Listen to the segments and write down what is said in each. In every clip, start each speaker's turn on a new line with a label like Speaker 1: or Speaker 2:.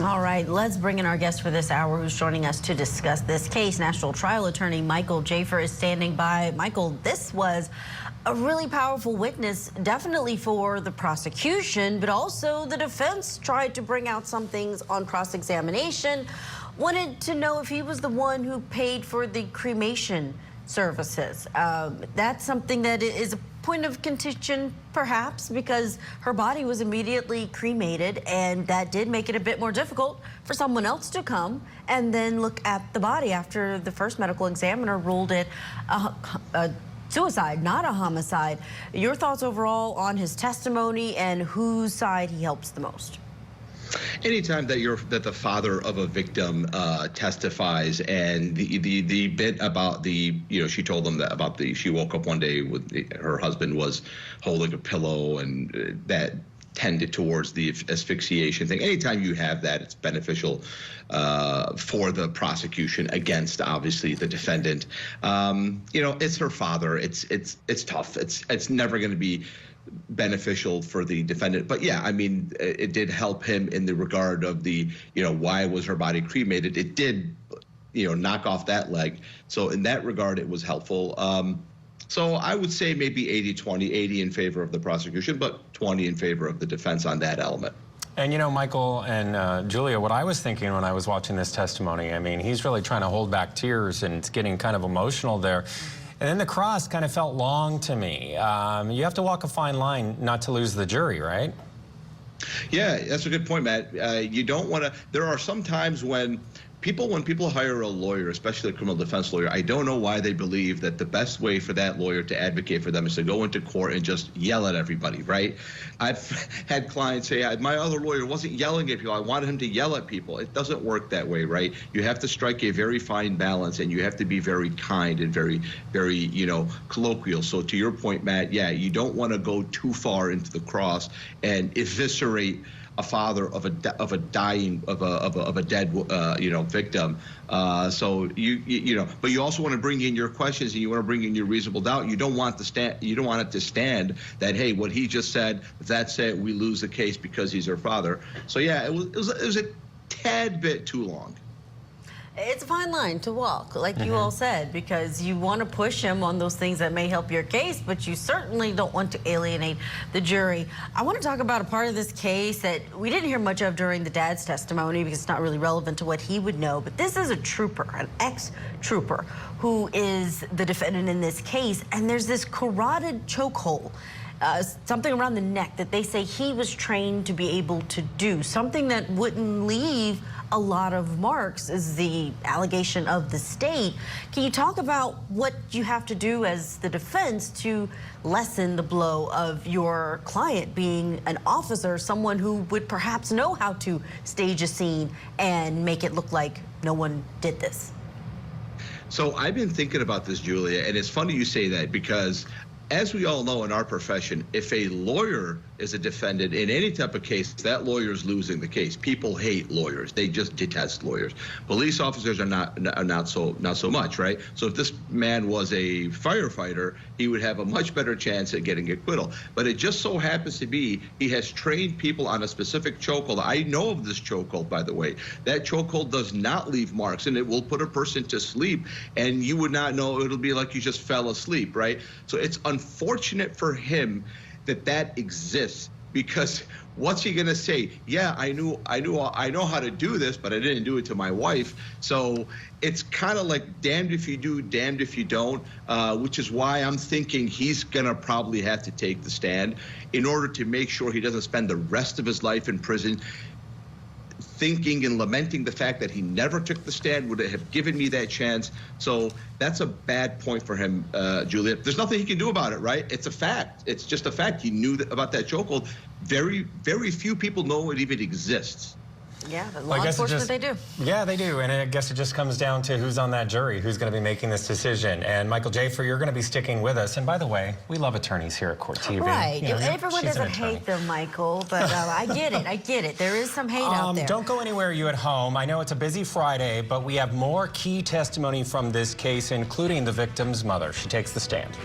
Speaker 1: All right, let's bring in our guest for this hour who's joining us to discuss this case. National Trial Attorney Michael Jaafar is standing by. Michael, this was a really powerful witness, definitely for the prosecution, but also the defense tried to bring out some things on cross-examination. Wanted to know if he was the one who paid for the cremation services. That's something that is a point of contention, perhaps, because her body was immediately cremated, and that did make it a bit more difficult for someone else to come and then look at the body after the first medical examiner ruled it a suicide, not a homicide. Your thoughts overall on his testimony and whose side he helps the most?
Speaker 2: Anytime that the father of a victim testifies, and the bit about she told them that about she woke up one day with her husband was holding a pillow, and that tended towards the asphyxiation thing. Anytime you have that, it's beneficial for the prosecution against, obviously, the defendant. It's her father. It's tough. It's never going to be beneficial for the defendant. But yeah, I mean, it did help him in the regard of why was her body cremated. It did, knock off that leg. So in that regard, it was helpful. So I would say maybe 80-20, 80 in favor of the prosecution, but 20 in favor of the defense on that element.
Speaker 3: And Michael and Julia, what I was thinking when I was watching this testimony, I mean, he's really trying to hold back tears and it's getting kind of emotional there. And then the cross kind of felt long to me. You have to walk a fine line not to lose the jury, right?
Speaker 2: Yeah, that's a good point, Matt. You don't want to. There are some times when people hire a lawyer, especially a criminal defense lawyer, I don't know why they believe that the best way for that lawyer to advocate for them is to go into court and just yell at everybody, right? I've had clients say, my other lawyer wasn't yelling at people. I wanted him to yell at people. It doesn't work that way, right? You have to strike a very fine balance, and you have to be very kind and very, very, colloquial. So to your point, Matt, yeah, you don't want to go too far into the cross and eviscerate a father of a dead victim. So but you also want to bring in your questions, and you want to bring in your reasonable doubt. You don't want it to stand that, hey, what he just said, that's it, we lose the case because he's her father. So yeah, it was a tad bit too long.
Speaker 1: It's a fine line to walk, like you all said, because you want to push him on those things that may help your case, but you certainly don't want to alienate the jury. I want to talk about a part of this case that we didn't hear much of during the dad's testimony because it's not really relevant to what he would know, but this is a trooper, an ex-trooper, who is the defendant in this case, and there's this carotid chokehold. Something around the neck that they say he was trained to be able to do, something that wouldn't leave a lot of marks, is the allegation of the state. Can you talk about what you have to do as the defense to lessen the blow of your client being an officer, someone who would perhaps know how to stage a scene and make it look like no one did this?
Speaker 2: So I've been thinking about this, Julia, and it's funny you say that because as we all know in our profession, if a lawyer is a defendant in any type of case, that lawyer's losing the case. People hate lawyers. They just detest lawyers. Police officers are not so much, right? So if this man was a firefighter, he would have a much better chance at getting acquittal. But it just so happens to be he has trained people on a specific chokehold. I know of this chokehold, by the way. That chokehold does not leave marks, and it will put a person to sleep, and you would not know. It'll be like you just fell asleep, right? So it's unfortunate for him that exists, because what's he gonna say? Yeah, I know how to do this, but I didn't do it to my wife. So it's kind of like damned if you do, damned if you don't, which is why I'm thinking he's gonna probably have to take the stand in order to make sure he doesn't spend the rest of his life in prison thinking and lamenting the fact that he never took the stand, would have given me that chance. So that's a bad point for him, Julia. There's nothing he can do about it, right? It's a fact. It's just a fact. He knew about that chokehold. Very, very few people know it even exists.
Speaker 1: Yeah, but law enforcement, they do.
Speaker 3: Yeah, they do. And I guess it just comes down to who's on that jury, who's going to be making this decision. And Michael Jaafar, you're going to be sticking with us. And by the way, we love attorneys here at Court TV.
Speaker 1: Right. Everyone doesn't hate them, Michael, but I get it. I get it. There is some hate out there.
Speaker 3: Don't go anywhere, you at home. I know it's a busy Friday, but we have more key testimony from this case, including the victim's mother. She takes the stand.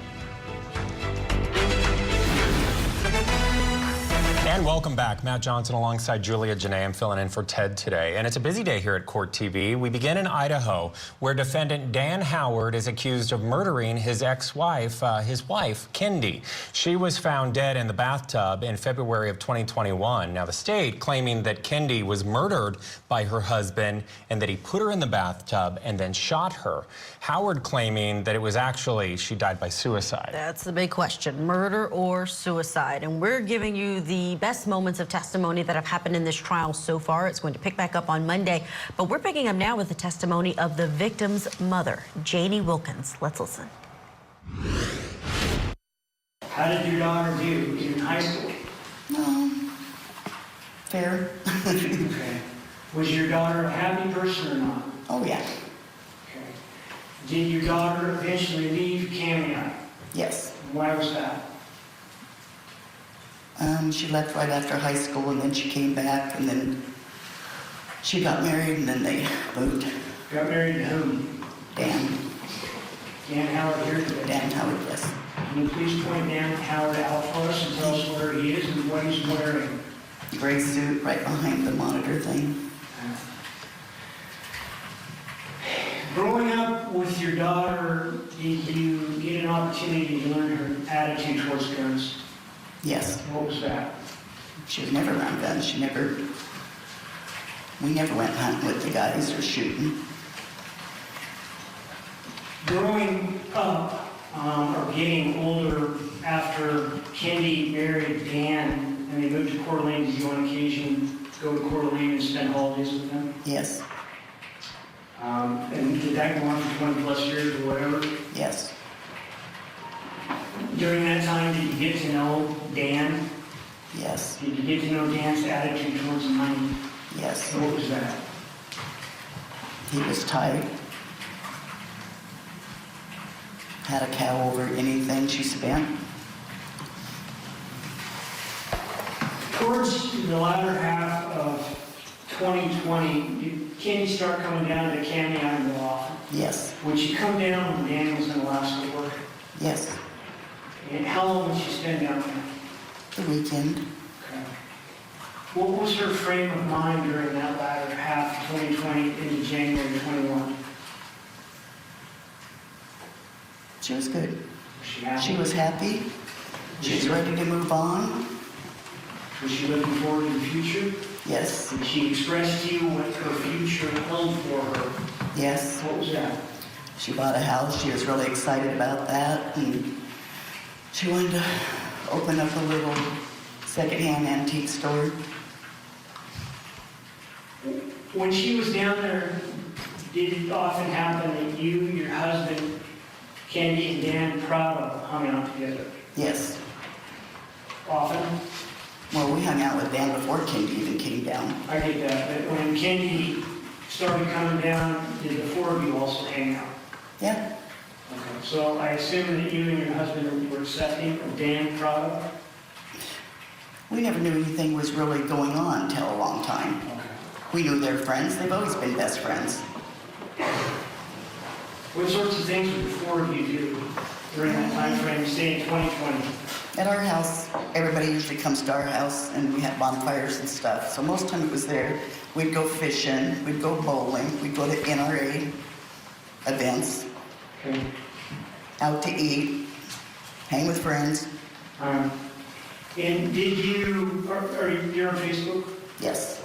Speaker 3: And welcome back. Matt Johnson alongside Julia Janae. I'm filling in for Ted today. And it's a busy day here at Court TV. We begin in Idaho, where defendant Dan Howard is accused of murdering his ex-wife, his wife, Kendi. She was found dead in the bathtub in February of 2021. Now, the state claiming that Kendi was murdered by her husband and that he put her in the bathtub and then shot her. Howard claiming that it was actually she died by suicide.
Speaker 1: That's the big question, murder or suicide. And we're giving you the best moments of testimony that have happened in this trial so far. It's going to pick back up on Monday, but we're picking up now with the testimony of the victim's mother, Janie Wilkins. Let's listen.
Speaker 4: How did your daughter do in high school?
Speaker 5: Fair.
Speaker 4: Okay. Was your daughter a happy person or not?
Speaker 5: Oh, yeah.
Speaker 4: Okay. Did your daughter eventually leave Cameo?
Speaker 5: Yes.
Speaker 4: Why was that?
Speaker 5: She left right after high school, and then she came back, and then she got married, and then they moved.
Speaker 4: Got married to whom?
Speaker 5: Dan
Speaker 4: Howard here today.
Speaker 5: Dan Howard, yes.
Speaker 4: Can you please point Dan Howard out for us and tell us where he is and what he's wearing?
Speaker 5: Gray suit right behind the monitor thing.
Speaker 4: Growing up with your daughter, did you get an opportunity to learn her attitude towards guns?
Speaker 5: Yes.
Speaker 4: What was that?
Speaker 5: She was never around guns. We never went hunting with the guys or shooting.
Speaker 4: Growing up or getting older after Kendi married Dan and they moved to Coeur d'Alene, did you on occasion go to Coeur d'Alene and spend holidays with them?
Speaker 5: Yes.
Speaker 4: And did that go on for 20 plus years or whatever?
Speaker 5: Yes.
Speaker 4: During that time, did you get to know Dan?
Speaker 5: Yes.
Speaker 4: Did you get to know Dan's attitude towards money?
Speaker 5: Yes.
Speaker 4: What was that?
Speaker 5: He was tight. Had a cow over anything she spent.
Speaker 4: Towards the latter half of 2020, did Kendi start coming down to Cameo more often?
Speaker 5: Yes.
Speaker 4: Would she come down when Dan was in Alaska work?
Speaker 5: Yes.
Speaker 4: And how long would she spend down there?
Speaker 5: The weekend.
Speaker 4: Okay. What was her frame of mind during that latter half of 2020 into January 21?
Speaker 5: She was good.
Speaker 4: Was she happy?
Speaker 5: She was happy. She was ready to move on.
Speaker 4: Was she looking forward to the future?
Speaker 5: Yes.
Speaker 4: Did she express to you what her future held for her?
Speaker 5: Yes.
Speaker 4: What was that?
Speaker 5: She bought a house. She was really excited about that. And she wanted to open up a little secondhand antique store.
Speaker 4: When she was down there, did it often happen that you, your husband, Kendi, and Dan Prado hung out together?
Speaker 5: Yes.
Speaker 4: Often?
Speaker 5: Well, we hung out with Dan before Kendi even came down.
Speaker 4: I get that. But when Kendi started coming down, did the four of you also hang out?
Speaker 5: Yeah.
Speaker 4: Okay. So I assume that you and your husband were accepting of Dan Prado?
Speaker 5: We never knew anything was really going on until a long time.
Speaker 4: Okay.
Speaker 5: We knew they're friends. They've always been best friends.
Speaker 4: What sorts of things would the four of you do during that time frame, say in 2020?
Speaker 5: At our house, everybody usually comes to our house, and we have bonfires and stuff. So most of the time it was there. We'd go fishing, we'd go bowling, we'd go to NRA events,
Speaker 4: Okay.
Speaker 5: out to eat, hang with friends.
Speaker 4: And did you, you're on Facebook?
Speaker 5: Yes.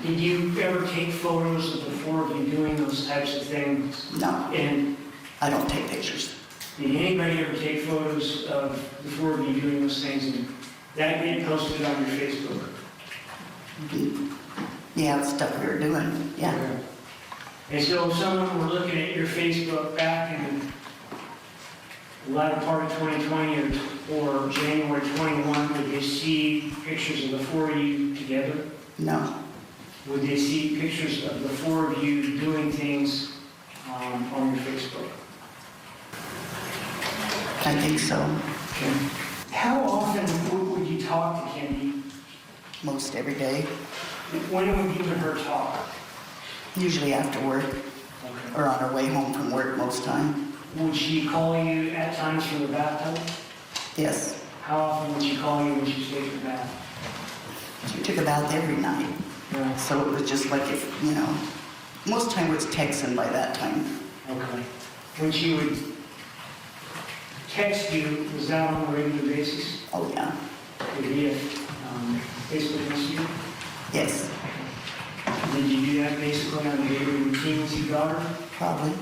Speaker 4: Did you ever take photos of the four of you doing those types of things?
Speaker 5: No,
Speaker 4: And
Speaker 5: I don't take pictures.
Speaker 4: did anybody ever take photos of the four of you doing those things and that get posted on your Facebook?
Speaker 5: Yeah, the stuff we were doing, yeah.
Speaker 4: And so if someone were looking at your Facebook back in the latter part of 2020 or January 21, would they see pictures of the four of you together?
Speaker 5: No,
Speaker 4: Would they see pictures of the four of you doing things on your Facebook?
Speaker 5: I think so.
Speaker 4: Okay. How often would you talk to Kendi?
Speaker 5: Most every day.
Speaker 4: When would you and her talk?
Speaker 5: Usually after work,
Speaker 4: Okay.
Speaker 5: or on our way home from work most time.
Speaker 4: Would she call you at times from the bathtub?
Speaker 5: Yes.
Speaker 4: How often would she call you when she takes a bath?
Speaker 5: She took a bath every night.
Speaker 4: Yeah.
Speaker 5: So it was just like if, you know, most time it was texting by that time.
Speaker 4: Okay. When she would text you, was that on a regular basis?
Speaker 5: Oh, yeah.
Speaker 4: Would he have Facebook Messenger?
Speaker 5: Yes,
Speaker 4: Did you do that basically on a daily routine with your daughter?
Speaker 5: probably.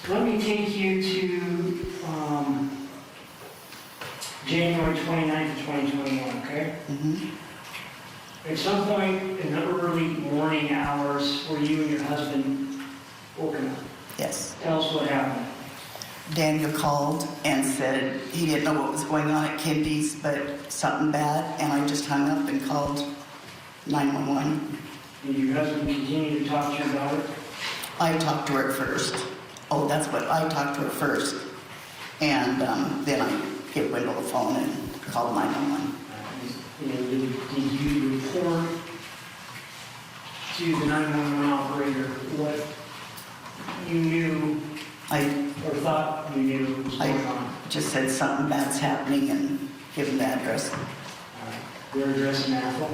Speaker 4: Let me take you to January 29th, 2021, okay?
Speaker 5: Mm-hmm.
Speaker 4: At some point in the early morning hours, were you and your husband woken up?
Speaker 5: Yes.
Speaker 4: Tell us what happened.
Speaker 5: Daniel called and said he didn't know what was going on at Kindy's, but something bad, and I just hung up and called 911.
Speaker 4: Did your husband continue to talk to your daughter?
Speaker 5: I talked to her at first. Oh, that's what, I talked to her first. And then I gave Wendell the phone and called 911.
Speaker 4: Did you report to the 911 operator what you knew
Speaker 5: I
Speaker 4: or thought you knew was going on?
Speaker 5: just said something bad's happening and give him the address.
Speaker 4: Their address in Athol?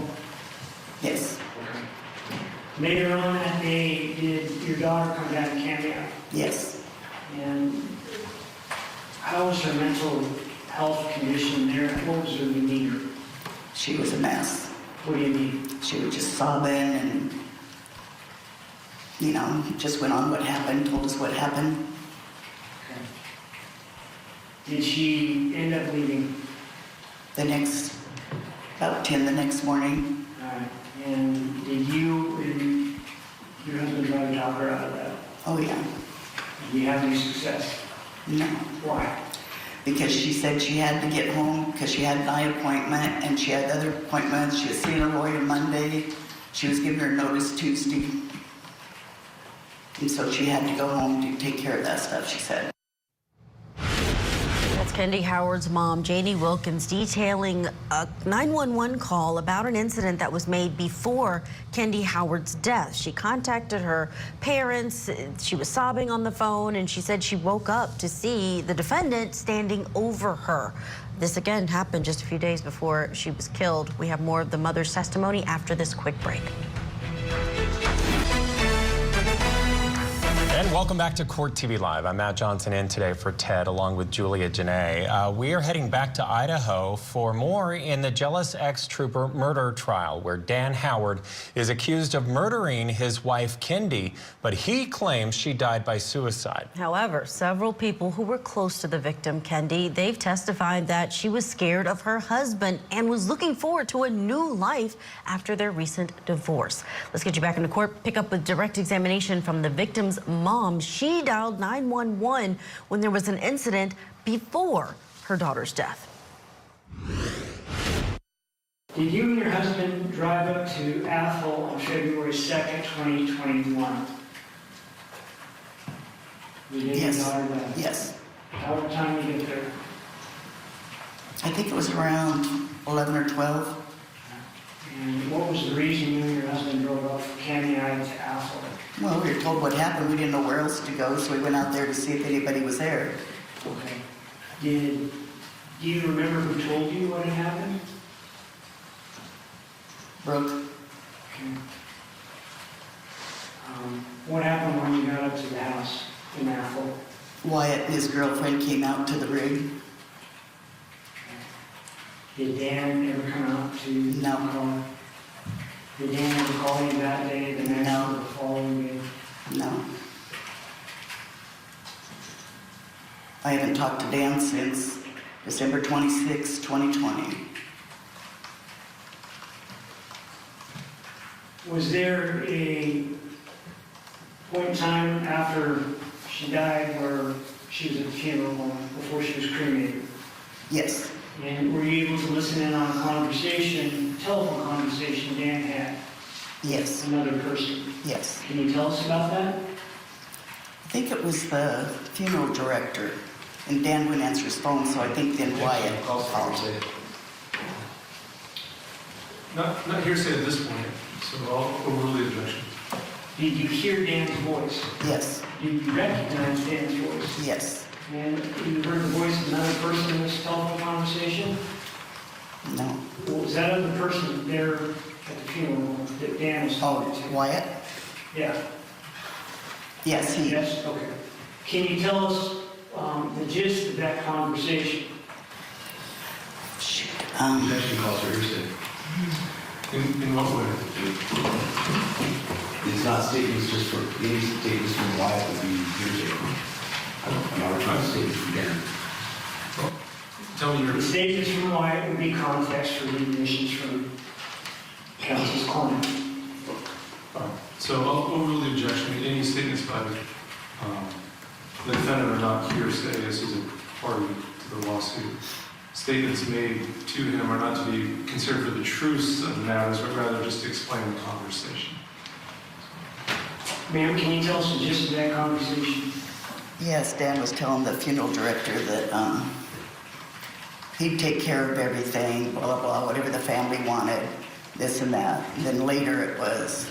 Speaker 5: Yes,
Speaker 4: Okay. Later on that day, did your daughter come down to Cameo?
Speaker 5: yes.
Speaker 4: And how was her mental health condition there? What was her demeanor?
Speaker 5: She was a mess.
Speaker 4: What do you mean?
Speaker 5: She was just sobbing and, you know, just went on what happened, told us what happened.
Speaker 4: Okay. Did she end up leaving?
Speaker 5: About 10 the next morning.
Speaker 4: And did you and your husband try to talk her out of that?
Speaker 5: Oh, yeah.
Speaker 4: Did you have any success?
Speaker 5: No.
Speaker 4: Why?
Speaker 5: Because she said she had to get home because she had an eye appointment and she had other appointments. She was seeing a lawyer Monday. She was giving her notice Tuesday. And so she had to go home to take care of that stuff, she said.
Speaker 1: That's Kendi Howard's mom, Janie Wilkins, detailing a 911 call about an incident that was made before Kendi Howard's death. She contacted her parents. She was sobbing on the phone, and she said she woke up to see the defendant standing over her. This again happened just a few days before she was killed. We have more of the mother's testimony after this quick break.
Speaker 3: And welcome back to Court TV Live. I'm Matt Johnson in today for Ted along with Julia Janae. We are heading back to Idaho for more in the jealous ex-trooper murder trial where Dan Howard is accused of murdering his wife Kendi, but he claims she died by suicide.
Speaker 1: However, several people who were close to the victim, Kendi, they've testified that she was scared of her husband and was looking forward to a new life after their recent divorce. Let's get you back into court. Pick up with direct examination from the victim's mom. She dialed 911 when there was an incident before her daughter's death.
Speaker 4: Did you and your husband drive up to Athol on February 2nd, 2021? You did
Speaker 5: Yes.
Speaker 4: your daughter die?
Speaker 5: Yes.
Speaker 4: How what time did you get there?
Speaker 5: I think it was around 11 or 12.
Speaker 4: And what was the reason you and your husband drove up from Cameo to Athol?
Speaker 5: Well, we were told what happened. We didn't know where else to go, so we went out there to see if anybody was there.
Speaker 4: Okay. Do you remember who told you what had happened?
Speaker 5: Brooke,
Speaker 4: Okay. What happened when you got up to the house in Athol?
Speaker 5: Wyatt and his girlfriend came out to the rig.
Speaker 4: Did Dan ever come out to
Speaker 5: No.
Speaker 4: call? Did Dan ever call you that day, the next
Speaker 5: No.
Speaker 4: or the following day?
Speaker 5: No. I haven't talked to Dan since December 26, 2020.
Speaker 4: Was there a point in time after she died where she was at the funeral or before she was cremated?
Speaker 5: Yes,
Speaker 4: And were you able to listen in on a conversation, telephone conversation Dan had
Speaker 5: yes,
Speaker 4: with another person?
Speaker 5: yes.
Speaker 4: Can you tell us about that?
Speaker 5: I think it was the funeral director, and Dan wouldn't answer his phone, so I think then Wyatt called.
Speaker 6: Not hearsay at this point, so I'll overrule the objection.
Speaker 4: Did you hear Dan's voice?
Speaker 5: Yes,
Speaker 4: Did you recognize Dan's voice?
Speaker 5: yes.
Speaker 4: And you heard the voice of another person in this telephone conversation?
Speaker 5: No.
Speaker 4: Was that other person there at the funeral that Dan was
Speaker 5: Oh,
Speaker 4: talking to?
Speaker 5: Wyatt?
Speaker 4: Yeah,
Speaker 5: Yes, he.
Speaker 4: yes, okay. Can you tell us the gist of that conversation?
Speaker 5: Shoot.
Speaker 6: Actually calls her hearsay. In what way?
Speaker 7: It's not statements just for, any statements from Wyatt would be hearsay. I'm not trying to statements from Dan.
Speaker 6: Well, tell me your,
Speaker 4: The statements from Wyatt would be context for the admissions from counsel's client.
Speaker 6: so I'll overrule the objection. Any statements by the defendant are not hearsay, as he's a party to the lawsuit. Statements made to him are not to be considered for the truths of the matters, but rather just to explain the conversation.
Speaker 4: Ma'am, can you tell us the gist of that conversation?
Speaker 5: Yes, Dan was telling the funeral director that he'd take care of everything, blah, blah, blah, whatever the family wanted, this and that. And then later it was,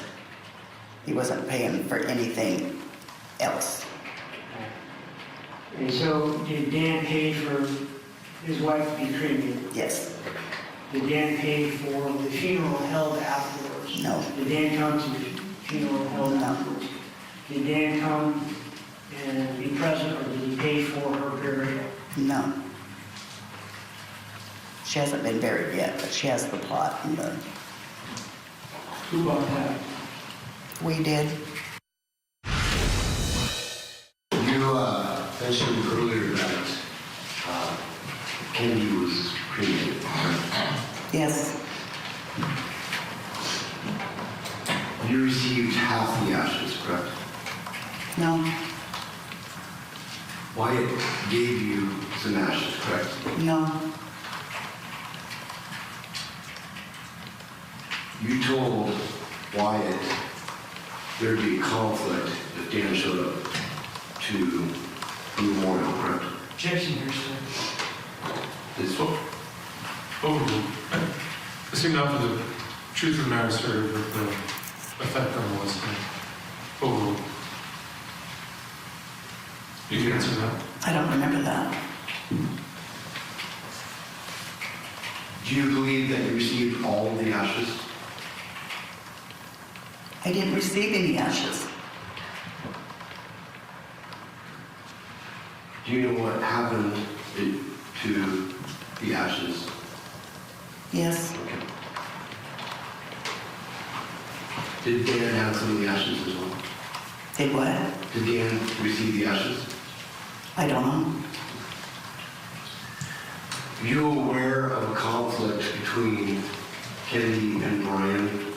Speaker 5: he wasn't paying for anything else.
Speaker 4: And so did Dan pay for his wife to be cremated?
Speaker 5: Yes.
Speaker 4: Did Dan pay for the funeral held afterwards?
Speaker 5: No.
Speaker 4: Did Dan come to the funeral held
Speaker 5: No.
Speaker 4: afterwards? Did Dan come and be present, or did he pay for her burial?
Speaker 5: No. She hasn't been buried yet, but she has the plot and the,
Speaker 4: Who bought that?
Speaker 5: we did.
Speaker 7: You mentioned earlier that Kennedy was cremated.
Speaker 5: Yes.
Speaker 7: You received half the ashes, correct?
Speaker 5: No.
Speaker 7: Wyatt gave you some ashes, correct?
Speaker 5: No.
Speaker 7: You told Wyatt there'd be a conflict if Dan showed up to the memorial, correct?
Speaker 4: Objection here, sir.
Speaker 7: It's
Speaker 6: Overruled. Assume not for the truth of the matter asserted, but the effect on the listener. Overruled. You can answer that.
Speaker 5: I don't remember that.
Speaker 7: Do you believe that you received all of the ashes?
Speaker 5: I didn't receive any ashes.
Speaker 7: Do you know what happened to the ashes?
Speaker 5: Yes.
Speaker 7: Did Dan have some of the ashes as well?
Speaker 5: Did what?
Speaker 7: Did Dan receive the ashes?
Speaker 5: I don't know.
Speaker 7: Are you aware of a conflict between Kennedy and Brian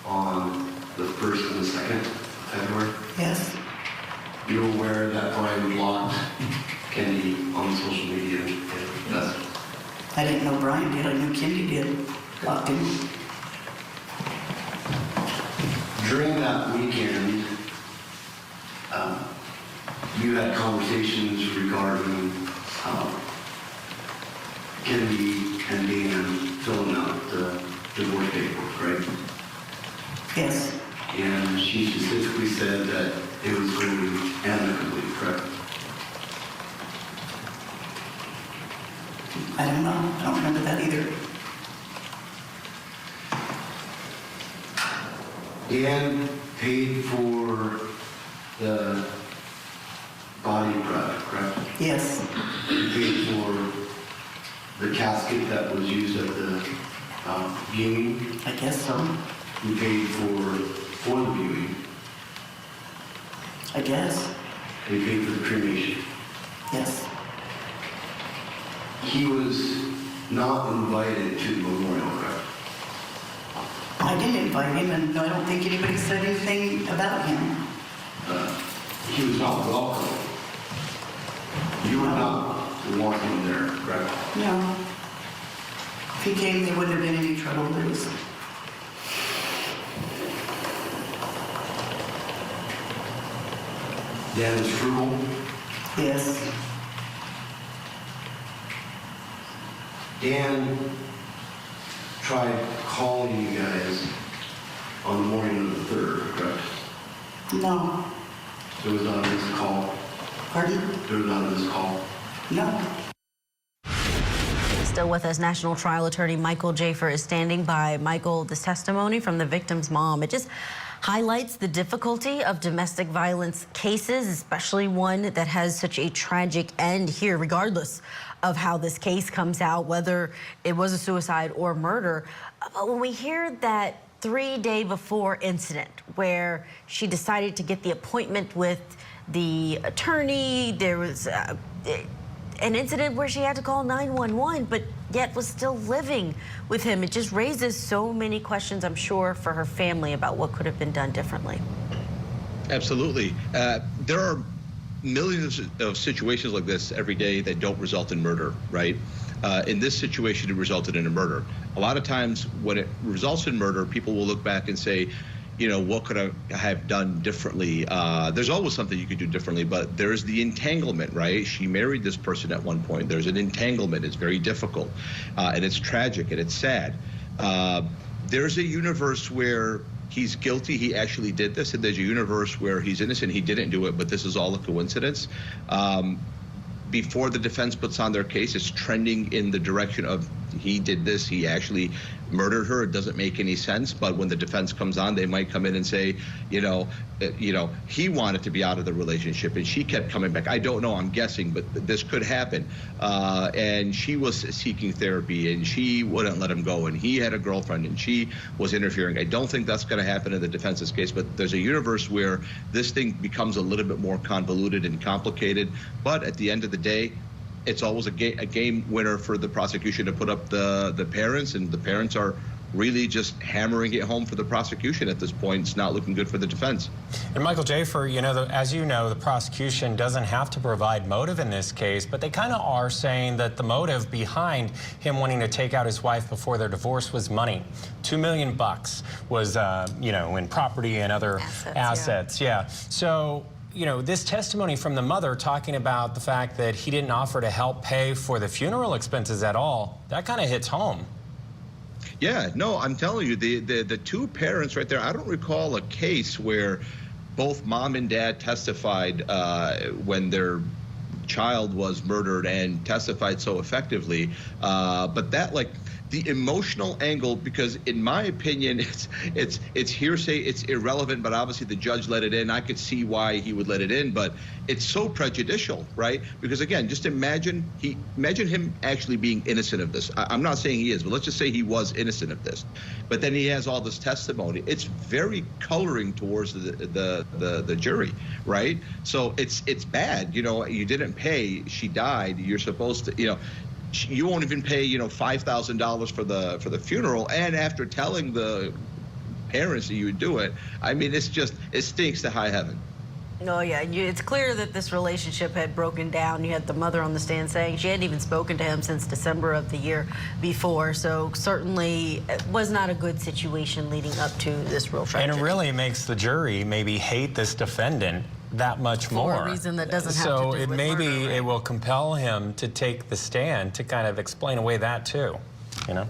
Speaker 7: on the 1st and the 2nd of February?
Speaker 5: Yes.
Speaker 7: You're aware that Brian blocked Kennedy on social media and that's
Speaker 5: I didn't know Brian did. I knew Kennedy did. Blocked him.
Speaker 7: during that weekend, you had conversations regarding Kennedy and Dan filling out the divorce paperwork, right?
Speaker 5: Yes.
Speaker 7: And she specifically said that it was going to be amicably, correct?
Speaker 5: I don't know. I don't remember that either.
Speaker 7: Dan paid for the body prep, correct?
Speaker 5: Yes.
Speaker 7: He paid for the casket that was used at the viewing.
Speaker 5: I guess so.
Speaker 7: He paid for the viewing.
Speaker 5: I guess.
Speaker 7: He paid for the cremation.
Speaker 5: Yes.
Speaker 7: He was not invited to the memorial, correct?
Speaker 5: I didn't invite him, and I don't think anybody said anything about him.
Speaker 7: He was not welcome. You would not want him there, correct?
Speaker 5: No. If he came, there wouldn't have been any trouble. There was.
Speaker 7: Dan was frugal.
Speaker 5: Yes.
Speaker 7: Dan tried calling you guys on the morning of the 3rd, correct?
Speaker 5: No.
Speaker 7: There was not a missed call.
Speaker 5: Pardon?
Speaker 7: There was not a missed call.
Speaker 5: No.
Speaker 1: Still with us, National Trial Attorney Michael Jaafar is standing by. Michael, this testimony from the victim's mom, it just highlights the difficulty of domestic violence cases, especially one that has such a tragic end here, regardless of how this case comes out, whether it was a suicide or murder. But when we hear that 3-day before incident where she decided to get the appointment with the attorney, there was an incident where she had to call 911, but yet was still living with him. It just raises so many questions, I'm sure, for her family about what could have been done differently.
Speaker 2: Absolutely. There are millions of situations like this every day that don't result in murder, right? In this situation, it resulted in a murder. A lot of times when it results in murder, people will look back and say, you know, what could I have done differently? There's always something you could do differently, but there's the entanglement, right? She married this person at one point. There's an entanglement. It's very difficult, and it's tragic, and it's sad. There's a universe where he's guilty, he actually did this, and there's a universe where he's innocent, he didn't do it, but this is all a coincidence. Before the defense puts on their case, it's trending in the direction of he did this, he actually murdered her. It doesn't make any sense, but when the defense comes on, they might come in and say, you know, he wanted to be out of the relationship and she kept coming back. I don't know, I'm guessing, but this could happen. And she was seeking therapy and she wouldn't let him go, and he had a girlfriend and she was interfering. I don't think that's going to happen in the defense's case, but there's a universe where this thing becomes a little bit more convoluted and complicated. But at the end of the day, it's always a game winner for the prosecution to put up the parents, and the parents are really just hammering it home for the prosecution at this point. It's not looking good for the defense.
Speaker 3: And Michael Jaafar, you know, as you know, the prosecution doesn't have to provide motive in this case, but they kind of are saying that the motive behind him wanting to take out his wife before their divorce was money. $2 million was, you know, in property and other assets. Yeah. So, you know, this testimony from the mother talking about the fact that he didn't offer to help pay for the funeral expenses at all, that kind of hits home.
Speaker 2: Yeah, no, I'm telling you, the two parents right there, I don't recall a case where both mom and dad testified when their child was murdered and testified so effectively. But that, like, the emotional angle, because in my opinion, it's hearsay, it's irrelevant, but obviously the judge let it in. I could see why he would let it in, but it's so prejudicial, right? Because again, just imagine him actually being innocent of this. I'm not saying he is, but let's just say he was innocent of this. But then he has all this testimony. It's very coloring towards the jury, right? So it's bad. You know, you didn't pay, she died. You're supposed to, you know, you won't even pay, you know, $5,000 for the funeral, and after telling the parents that you would do it, I mean, it stinks to high heaven.
Speaker 1: Oh yeah, it's clear that this relationship had broken down. You had the mother on the stand saying she hadn't even spoken to him since December of the year before, so certainly it was not a good situation leading up to this real tragedy.
Speaker 3: And it really makes the jury maybe hate this defendant that much more.
Speaker 1: For a reason that doesn't have to do with
Speaker 3: maybe
Speaker 1: murder, right?
Speaker 3: it will compel him to take the stand to kind of explain away that too, you know?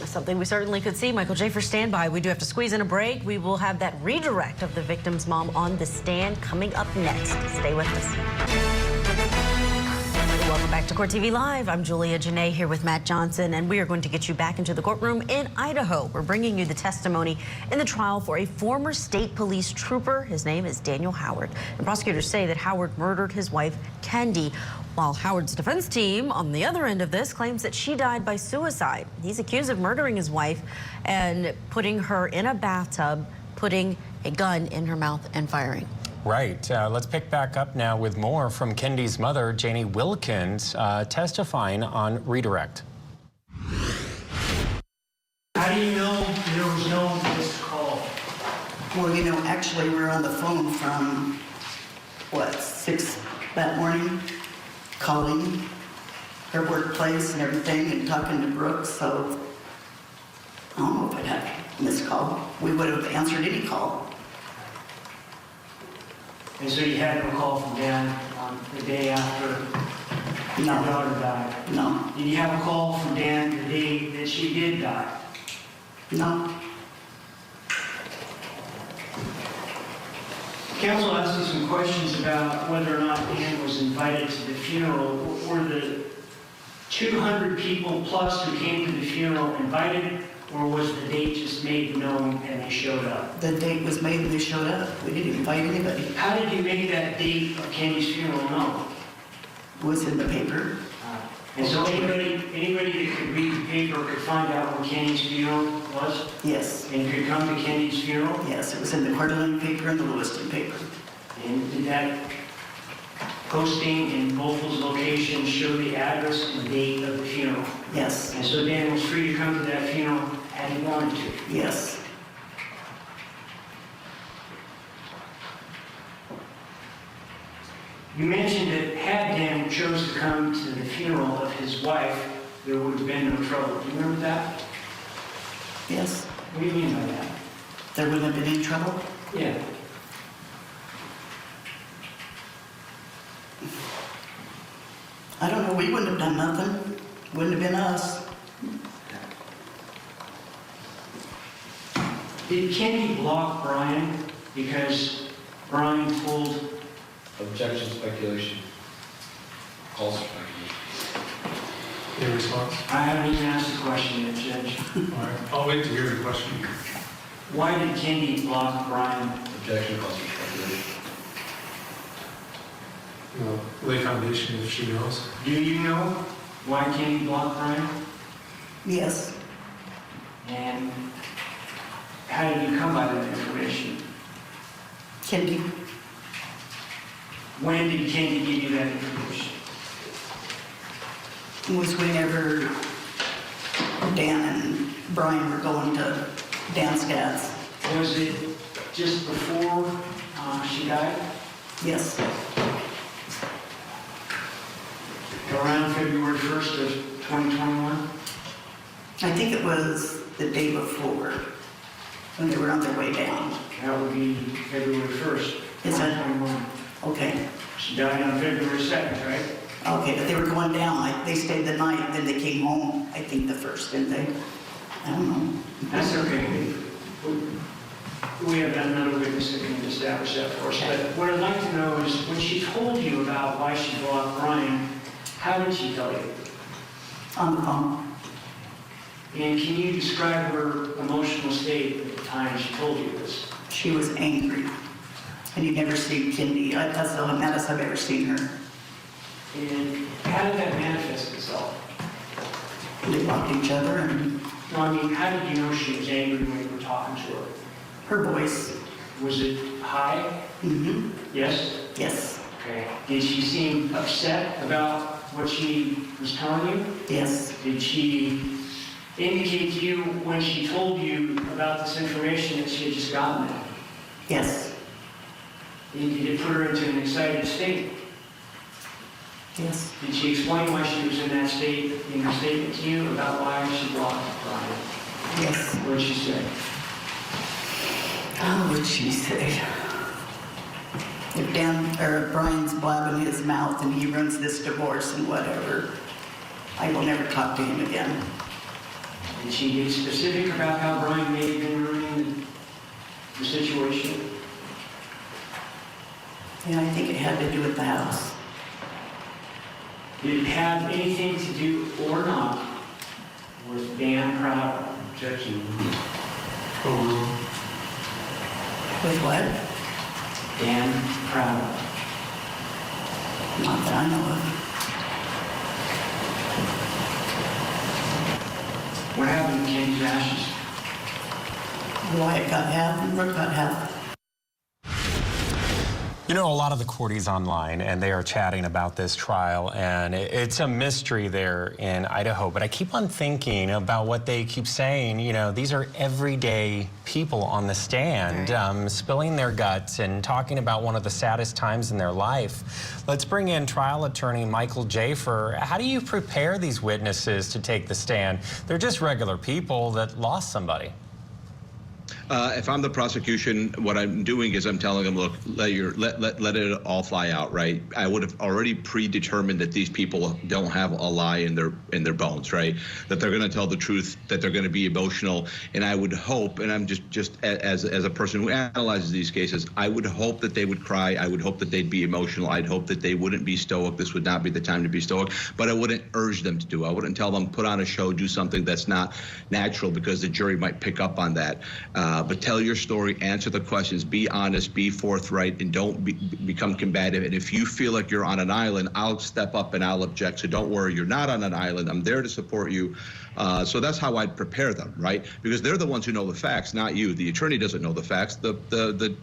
Speaker 1: Something we certainly could see. Michael Jaafar, stand by. We do have to squeeze in a break. We will have that redirect of the victim's mom on the stand coming up next. Stay with us. Welcome back to Court TV Live. I'm Julia Janae here with Matt Johnson, and we are going to get you back into the courtroom in Idaho. We're bringing you the testimony in the trial for a former state police trooper. His name is Daniel Howard. And prosecutors say that Howard murdered his wife, Kendi, while Howard's defense team on the other end of this claims that she died by suicide. He's accused of murdering his wife and putting her in a bathtub, putting a gun in her mouth and firing.
Speaker 3: Right. Let's pick back up now with more from Kendi's mother, Janie Wilkins, testifying on redirect.
Speaker 4: How do you know there was no missed call?
Speaker 5: Well, you know, actually, we were on the phone from, 6 that morning, calling her workplace and everything and talking to Brooks, so I don't know if I'd had a missed call. We would have answered any call.
Speaker 4: And so you had no call from Dan on the day after your
Speaker 5: No.
Speaker 4: daughter died?
Speaker 5: No.
Speaker 4: Did you have a call from Dan the day that she did die?
Speaker 5: No.
Speaker 4: Counsel asked us some questions about whether or not Dan was invited to the funeral. Were the 200 people plus who came to the funeral invited, or was the date just made known and they showed up?
Speaker 5: The date was made and they showed up. We didn't invite anybody.
Speaker 4: How did you make that date of Kenny's funeral known?
Speaker 5: It was in the paper.
Speaker 4: And so anybody that could read the paper could find out when Kenny's funeral was?
Speaker 5: Yes,
Speaker 4: And could come to Kenny's funeral?
Speaker 5: yes, it was in the Coeur d'Alene paper and the Lewiston paper.
Speaker 4: And did that posting in both those locations show the address and date of the funeral?
Speaker 5: Yes,
Speaker 4: And so Dan was free to come to that funeral had he wanted to.
Speaker 5: yes.
Speaker 4: You mentioned that had Dan chose to come to the funeral of his wife, there would have been no trouble. Do you remember that?
Speaker 5: Yes,
Speaker 4: What do you mean by that?
Speaker 5: there wouldn't have been any trouble.
Speaker 4: Yeah.
Speaker 5: I don't know, we wouldn't have done nothing. Wouldn't have been us.
Speaker 4: Did Kenny block Brian because Brian told...
Speaker 8: Objection, speculation. Calls for speculation.
Speaker 6: Any response?
Speaker 4: I haven't even asked the question yet, Judge.
Speaker 6: All right, I'll wait to hear the question.
Speaker 4: Why did Kenny block Brian?
Speaker 8: Objection, calls for speculation.
Speaker 6: You know, lay foundation if she knows.
Speaker 4: Do you know why Kenny blocked Brian?
Speaker 5: Yes,
Speaker 4: And how did you come by that information?
Speaker 5: Kendi,
Speaker 4: When did Kenny give you that information?
Speaker 5: was whenever Dan and Brian were going to dance cats.
Speaker 4: Was it just before she died?
Speaker 5: Yes,
Speaker 4: Around February 1st of 2021?
Speaker 5: I think it was the day before, when they were on their way down.
Speaker 4: That would be February 1st,
Speaker 5: Is that-
Speaker 4: 2021.
Speaker 5: Okay,
Speaker 4: She died on February 2nd, right?
Speaker 5: okay, but they were going down, they stayed the night, then they came home, I think the first, didn't they? I don't know.
Speaker 4: That's okay. We have another witness that can establish that for us. But what I'd like to know is, when she told you about why she blocked Brian, how did she tell you?
Speaker 5: On the phone.
Speaker 4: And can you describe her emotional state at the time she told you this?
Speaker 5: She was angry. And you never see Kendi. That's the only maddest I've ever seen her.
Speaker 4: And how did that manifest itself?
Speaker 5: They blocked each other and
Speaker 4: No, I mean, how did you know she was angry when you were talking to her?
Speaker 5: her voice.
Speaker 4: Was it high?
Speaker 5: Mm-hmm.
Speaker 4: Yes?
Speaker 5: Yes,
Speaker 4: Okay. Did she seem upset about what she was telling you?
Speaker 5: yes,
Speaker 4: Did she indicate to you when she told you about this information that she had just gotten it?
Speaker 5: yes,
Speaker 4: And did it put her into an excited state?
Speaker 5: yes.
Speaker 4: Did she explain why she was in that state in her statement to you about why she blocked Brian?
Speaker 5: Yes.
Speaker 4: What did she say?
Speaker 5: How would she say? If Brian's blabbing his mouth and he runs this divorce and whatever, I will never talk to him again.
Speaker 4: Did she get specific about how Brian may have been ruining the situation?
Speaker 5: Yeah, I think it had to do with the house.
Speaker 4: Did it have anything to do or not with Dan Crowder?
Speaker 6: Objection. Overruled.
Speaker 5: With what?
Speaker 4: Dan Crowder.
Speaker 5: Not that I know of.
Speaker 4: What happened to Kenny's ashes?
Speaker 5: Wyatt got half and Brooke got half.
Speaker 3: You know, a lot of the courties online, and they are chatting about this trial, and it's a mystery there in Idaho. But I keep on thinking about what they keep saying. You know, these are everyday people on the stand, spilling their guts and talking about one of the saddest times in their life. Let's bring in trial attorney Michael Jaafar. How do you prepare these witnesses to take the stand? They're just regular people that lost somebody.
Speaker 2: If I'm the prosecution, what I'm doing is I'm telling them, look, let it all fly out, right? I would have already predetermined that these people don't have a lie in their bones, right? That they're going to tell the truth, that they're going to be emotional, and I would hope, and I'm just as a person who analyzes these cases, I would hope that they would cry. I would hope that they'd be emotional. I'd hope that they wouldn't be stoic. This would not be the time to be stoic, but I wouldn't urge them to do it. I wouldn't tell them put on a show, do something that's not natural, because the jury might pick up on that. But tell your story, answer the questions, be honest, be forthright, and don't become combative. And if you feel like you're on an island, I'll step up and I'll object. So don't worry, you're not on an island. I'm there to support you. So that's how I'd prepare them, right? Because they're the ones who know the facts, not you. The attorney doesn't know the facts. The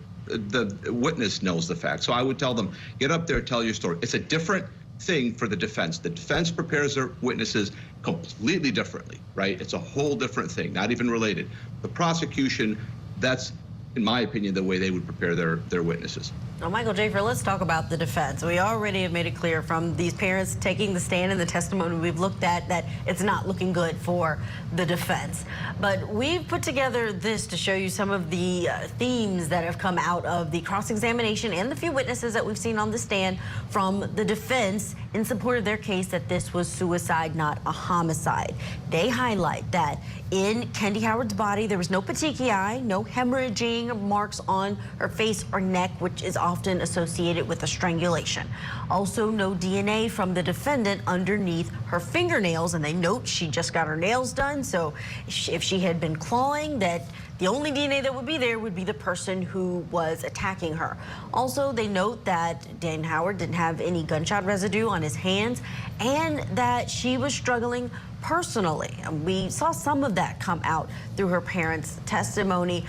Speaker 2: witness knows the facts. So I would tell them, get up there, tell your story. It's a different thing for the defense. The defense prepares their witnesses completely differently, right? It's a whole different thing, not even related. The prosecution, that's, in my opinion, the way they would prepare their witnesses.
Speaker 1: Now, Michael Jaafar, let's talk about the defense. We already have made it clear from these parents taking the stand and the testimony we've looked at that it's not looking good for the defense. But we've put together this to show you some of the themes that have come out of the cross-examination and the few witnesses that we've seen on the stand from the defense in support of their case that this was suicide, not a homicide. They highlight that in Kendi Howard's body, there was no petechiae, no hemorrhaging marks on her face or neck, which is often associated with a strangulation. Also, no DNA from the defendant underneath her fingernails, and they note she just got her nails done, so if she had been clawing, that the only DNA that would be there would be the person who was attacking her. Also, they note that Dan Howard didn't have any gunshot residue on his hands and that she was struggling personally. And we saw some of that come out through her parents' testimony.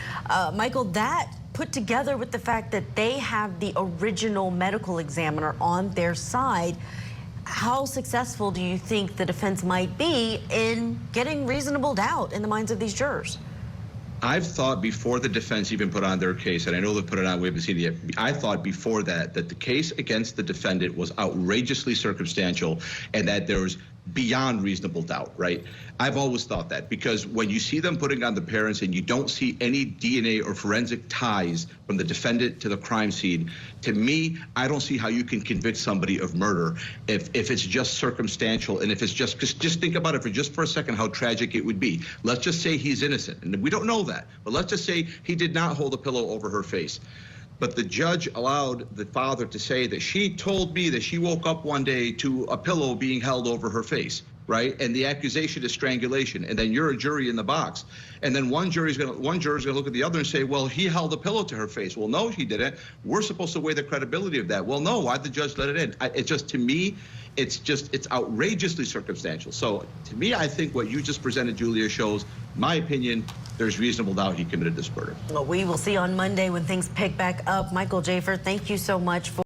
Speaker 1: Michael, that put together with the fact that they have the original medical examiner on their side, how successful do you think the defense might be in getting reasonable doubt in the minds of these jurors?
Speaker 2: I've thought before the defense even put on their case, and I know they've put it on, we haven't seen it yet. I thought before that the case against the defendant was outrageously circumstantial and that there was beyond reasonable doubt, right? I've always thought that, because when you see them putting on the parents and you don't see any DNA or forensic ties from the defendant to the crime scene, to me, I don't see how you can convict somebody of murder if it's just circumstantial, and if it's just think about it for just for a second how tragic it would be. Let's just say he's innocent, and we don't know that, but let's just say he did not hold a pillow over her face. But the judge allowed the father to say that she told me that she woke up one day to a pillow being held over her face, right? And the accusation is strangulation. And then you're a jury in the box. And then one juror's gonna look at the other and say, well, he held a pillow to her face. Well, no, he didn't. We're supposed to weigh the credibility of that. Well, no, why'd the judge let it in? It's just, to me, it's outrageously circumstantial. So to me, I think what you just presented, Julia, shows, my opinion, there's reasonable doubt he committed this murder.
Speaker 1: Well, we will see on Monday when things pick back up. Michael Jaafar, thank you so much for